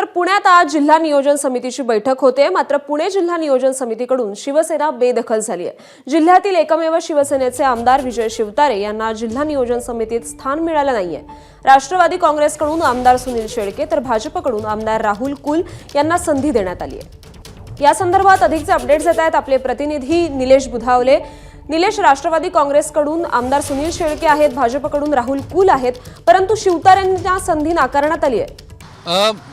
तर पुण्यात आज जिल्हा नियोजन समितीची बैठक होते। मात्र पुणे जिल्हा नियोजन समितीकडून शिवसेना बेदखल झाली आहे। जिल्ह्यातील एकमेव शिवसेनेचे आमदार विजय शिवतारे यांना जिल्हा नियोजन समितीत स्थान मिळालं नाहीये। राष्ट्रवादी काँग्रेसकडून आमदार सुनील शेळके तर भाजपकडून आमदार राहुल कुल यांना संधी देण्यात आली आहे। या संदर्भात अधिकचे अपडेट्स देत आहेत आपले प्रतिनिधी निलेश बुधावले। निलेश, राष्ट्रवादी काँग्रेसकडून आमदार सुनील शेळके आहेत, भाजपकडून राहुल कुल आहेत, परंतु शिवतारेंना संधी नाकारण्यात आली आहे।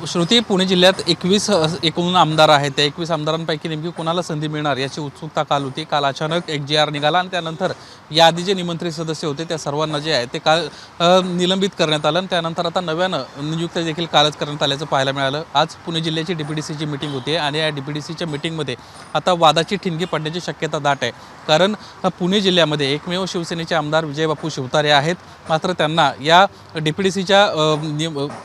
श्रुती, पुणे जिल्ह्यात 21 एकूण आमदार आहेत। त्या 21 आमदारांपैकी नेमकी कोणाला संधी मिळणार याची उत्सुकता काल होती। काल अचानक एक GR निघाला आणि त्यानंतर या आधी जे निमंत्रित सदस्य होते त्या सर्वांना जे आहे ते काल निलंबित करण्यात आलं आणि त्यानंतर आता नव्यानं नियुक्त्या देखील कालच करण्यात आल्याचं पाहायला मिळालं। आज पुणे जिल्ह्याची DPDCची मीटिंग होती आणि या DPDCच्या मीटिंगमध्ये आता वादाची ठिणगी पडण्याची शक्यता दाट आहे। कारण पुणे जिल्ह्यामध्ये एकमेव शिवसेनेचे आमदार विजय बापू शिवतारे आहेत, मात्र त्यांना या DPDCच्या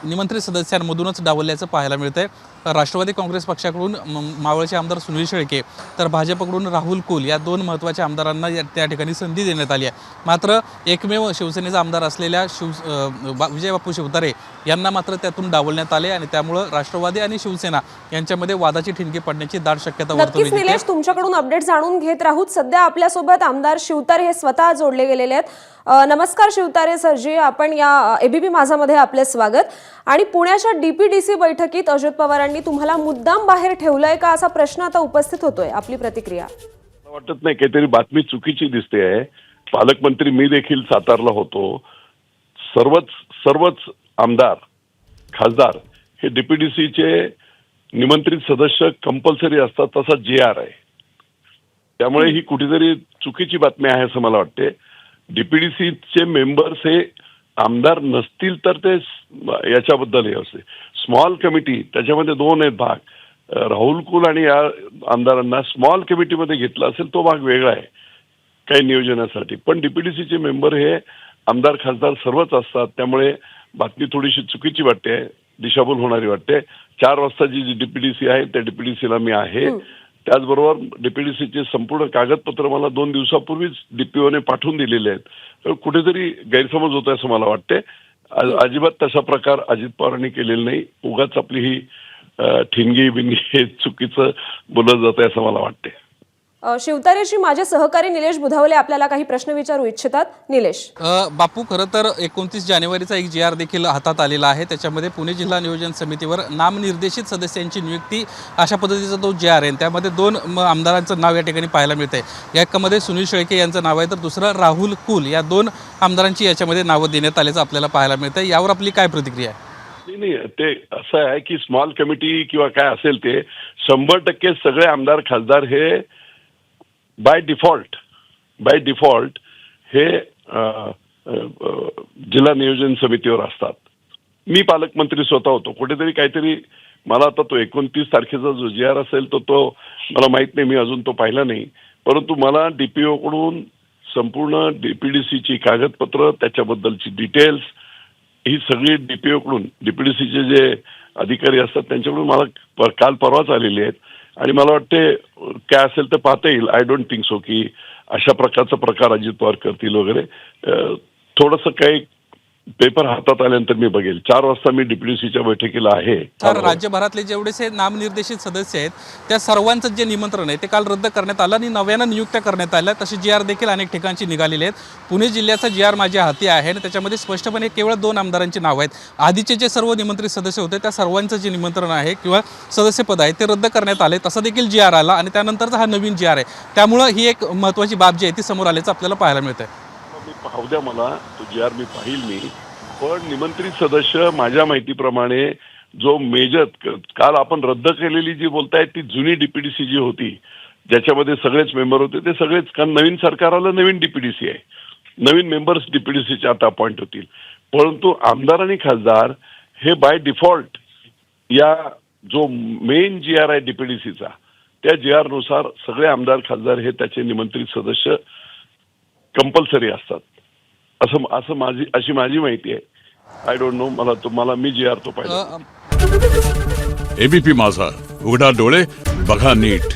निमंत्रित सदस्यांमधूनच डावलल्याचं पाहायला मिळतंय। राष्ट्रवादी काँग्रेस पक्षाकडून मावळचे आमदार सुनील शेळके तर भाजपकडून राहुल कुल या दोन महत्त्वाच्या आमदारांना त्या ठिकाणी संधी देण्यात आली आहे। मात्र एकमेव शिवसेनेचा आमदार असलेल्या विजय बापू शिवतारे यांना मात्र त्यातून डावलण्यात आले आणि त्यामुळे राष्ट्रवादी आणि शिवसेना यांच्यामध्ये वादाची ठिणगी पडण्याची दाट शक्यता वर्तवली जाते। निलेश, तुमच्याकडून अपडेट जाणून घेत राहूत। सध्या आपल्यासोबत आमदार शिवतारे हे स्वतः जोडले गेलेले आहेत। नमस्कार शिवतारे सरजी, आपण या ABP माझामध्ये आपले स्वागत। आणि पुण्याच्या DPDC बैठकीत अजित पवारांनी तुम्हाला मुद्दाम बाहेर ठेवलंय का असा प्रश्न आता उपस्थित होतोय, आपली प्रतिक्रिया? वाटत नाही, काहीतरी बातमी चुकीची दिसते आहे। पालकमंत्री मी देखील सातारला होतो। सर्वच आमदार खासदार हे DPDCचे निमंत्रित सदस्य कंपल्सरी असतात, तसा GR आहे। त्यामुळे ही कुठेतरी चुकीची बातमी आहे असं मला वाटते। DPDCचे मेंबर्स हे आमदार नसतील तर ते याच्याबद्दल हे असते स्मॉल कमिटी, त्याच्यामध्ये दोन आहेत भाग। राहुल कुल आणि या आमदारांना स्मॉल कमिटीमध्ये घेतला असेल तो भाग वेगळा आहे काही नियोजनासाठी, पण DPDCचे मेंबर हे आमदार खासदार सर्वच असतात। त्यामुळे बातमी थोडीशी चुकीची वाटते, दिशाभूल होणारी वाटते। 4 वाजता जी DPDC आहे त्या DPDCला मी आहे। त्याचबरोबर DPDCचे संपूर्ण कागदपत्र मला 2 दिवसापूर्वीच DPOने पाठवून दिलेले आहेत। तर कुठेतरी गैरसमज होत आहे असं मला वाटते। अजिबात तसा प्रकार अजित पवारांनी केलेला नाही। उगाच आपली ही ठिणगी बिनगी हे चुकीचं बोललं जात आहे असं मला वाटते। शिवतारेशी माझे सहकारी निलेश बुधावले आपल्याला काही प्रश्न विचारू इच्छितात। निलेश बापू, खरं तर 29 जानेवारीचा एक GR देखील हातात आलेला आहे। त्याच्यामध्ये पुणे जिल्हा नियोजन समितीवर नामनिर्देशित सदस्यांची नियुक्ती अशा पद्धतीचा तो GR आहे। त्यामध्ये 2 आमदारांचं नाव या ठिकाणी पाहायला मिळतंय। यामध्ये सुनील शेळके यांचं नाव आहे तर दुसरं राहुल कुल, या 2 आमदारांची याच्यामध्ये नावं देण्यात आल्याचं आपल्याला पाहायला मिळतंय। यावर आपली काय प्रतिक्रिया आहे? नाही, ते असं आहे की स्मॉल कमिटी किंवा काय असेल ते 100% सगळे आमदार खासदार हे बाय डिफॉल्ट हे जिल्हा नियोजन समितीवर असतात। मी पालकमंत्री स्वतः होतो। कुठेतरी काहीतरी मला आता तो 29 तारखेचा जो GR असेल तो मला माहित नाही, मी अजून तो पाहिला नाही। परंतु मला DPO कडून संपूर्ण DPDCची कागदपत्र, त्याच्याबद्दलची डिटेल्स ही सगळी DPO कडून, DPDCचे जे अधिकारी असतात त्यांच्याकडून मला काल परवाच आलेली आहेत। आणि मला वाटते काय असेल तर पाहता येईल। आय डोंट थिंक सो की अशा प्रकारचा प्रकार अजित पवार करतील वगैरे। थोडंसं काही पेपर हातात आल्यानंतर मी बघेल। 4 वाजता मी DPDCच्या बैठकीला आहे। तर राज्यभरातले जेवढे नामनिर्देशित सदस्य आहेत त्या सर्वांचं जे निमंत्रण आहे ते काल रद्द करण्यात आलं आणि नव्यानं नियुक्त्या करण्यात आल्या। तशी GR देखील अनेक ठिकाणची निघालेली आहेत। पुणे जिल्ह्याचा GR माझ्या हाती आहे आणि त्याच्यामध्ये स्पष्टपणे केवळ 2 आमदारांची नाव आहेत। आधीचे जे सर्व निमंत्रित सदस्य होते त्या सर्वांचं जे निमंत्रण आहे किंवा सदस्यपद आहे ते रद्द करण्यात आले। तसा देखील GR आला आणि त्यानंतरचा हा नवीन GR आहे। त्यामुळे ही एक महत्त्वाची बाब जी आहे ती समोर आल्याचं आपल्याला पाहायला मिळतंय। पाहू द्या, मला तो GR मी पाहिल मी। पण निमंत्रित सदस्य माझ्या माहितीप्रमाणे जो मेजर काल आपण रद्द केलेली जी बोलतायत ती जुनी DPDC जी होती ज्याच्यामध्ये सगळेच मेंबर होते ते सगळेच, कारण नवीन सरकार आलं, नवीन DPDC आहे, नवीन मेंबर्स DPDCचे आता अपॉइंट होतील। परंतु आमदार आणि खासदार हे बाय डिफॉल्ट या जो मेन GR आहे DPDCचा त्या GR नुसार सगळे आमदार खासदार हे त्याचे निमंत्रित सदस्य कंपल्सरी असतात असं अशी माझी माहिती आहे। I don't know, me GR तो पाहिला। ABP माझा, उघडा डोळे बघा नीट।